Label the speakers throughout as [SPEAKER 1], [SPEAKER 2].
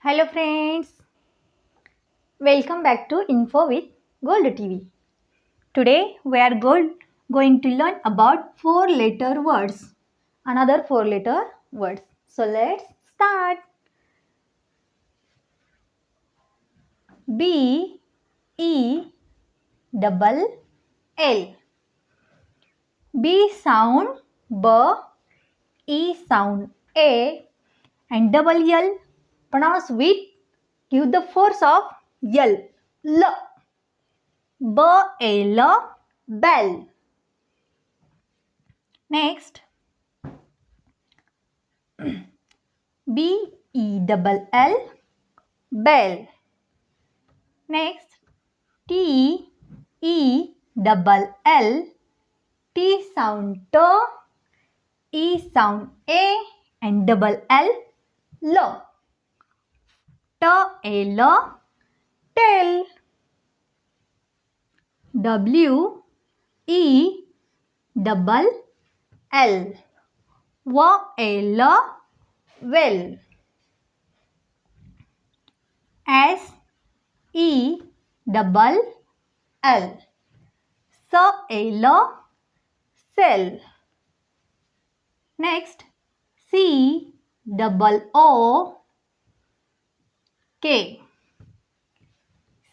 [SPEAKER 1] Hello friends, welcome back to Info with Gold TV. Today we are going to learn about 4-letter words. Another 4-letter words. So let's start. B E double L. B sound B, E sound A, and double L pronounce with give the force of L. L. B-A-L, bell. Next, B-E-double-L, bell. Next, T-E-double-L, T sound T, E sound A, and double L, L. T-A-L, tail. W-E-double-L, W-A-L, well. S-E-double-L, S-A-L, cell. Next, C-double-O-K,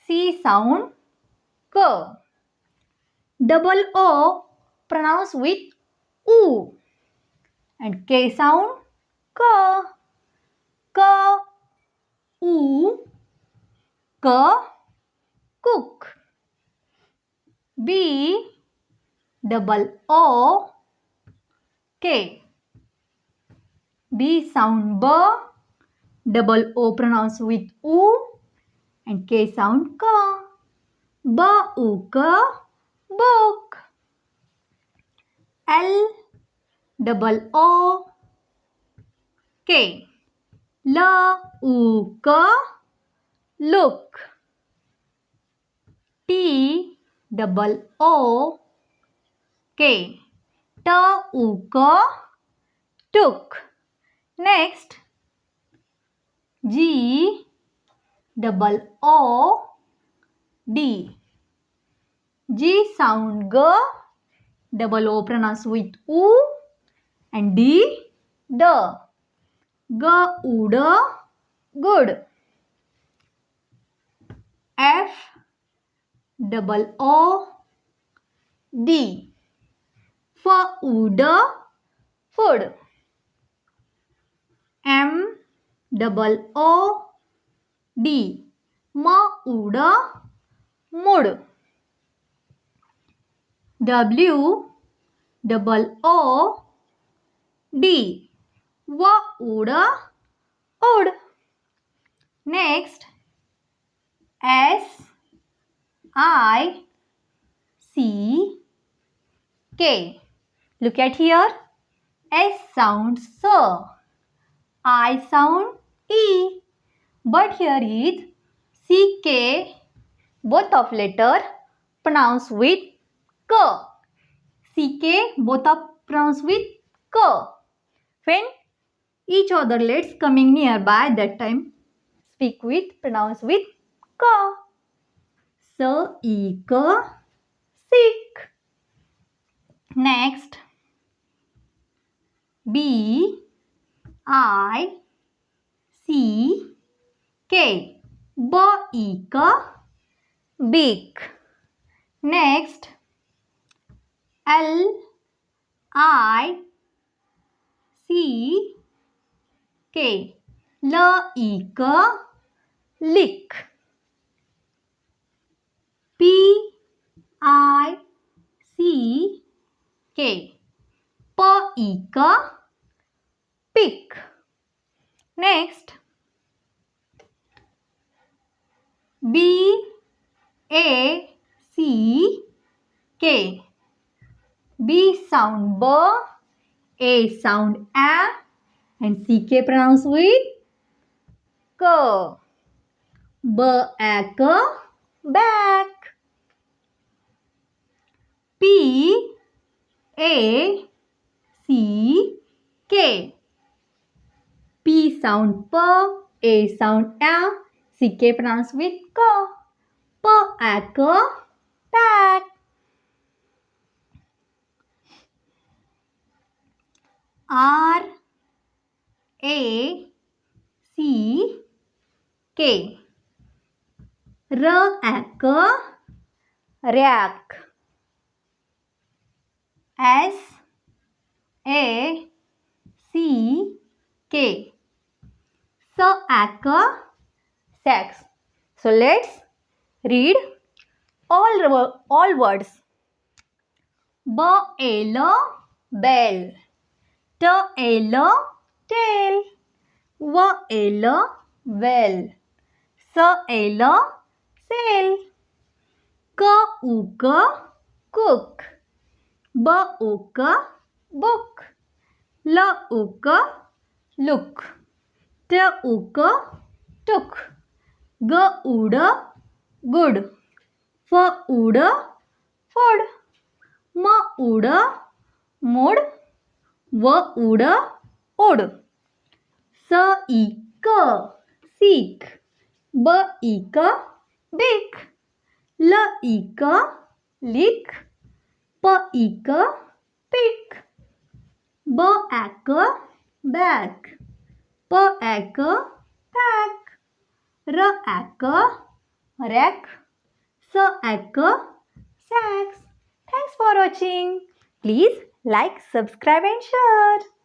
[SPEAKER 1] C sound K. Double O pronounced with U, and K sound K. K, U, K, cook. B double O K, B sound B, double O pronounced with U, and K sound K. B-U-K, book. L double O K, L-U-K, look. T double O K, T-U-K, took. Next, G double O D, G sound G, double O pronounced with U, and D, D. G-U-D, good. F double O D, F-U-D, food. M double O D, M-U-D, mood. W double O D, W-U-D, wood. Next, S-I-C-K. Look at here. S sounds so. I sound E. But here is C-K, both of letter pronounced with K. C-K, both of pronounced with K. When each other letters coming nearby, that time speak with, pronounce with K. So, E-K, sick. Next, B-I-C-K, B-E-K, big. Next, L-I-C-K, L-E-K, lick. P-I-C-K, P-E-K, pick. Next, B-A-C-K, B sound B, A sound A, and C-K pronounced with K. B-A-K, back. P-A-C-K, P sound P, A sound A. CK pronounced with K. Pack. Pack. R A C K. Rack. Rack. S A C K. Sack. Sacks. So let's read all words. Bell. Bell. Tail. Tail. Well. Well. Sail. Sail. Cook. Cook. Book. Book. Look. Look. Took. Took. Good. Good. Food. Food. Mood. Mood. Wood. Wood. Seek. Seek. Beak. Beak. Lick. Lick. Peek. Peek. Back. Back. Pack. Pack. Rack. Rack. Sack. Sacks. Thanks for watching. Please like, subscribe and share.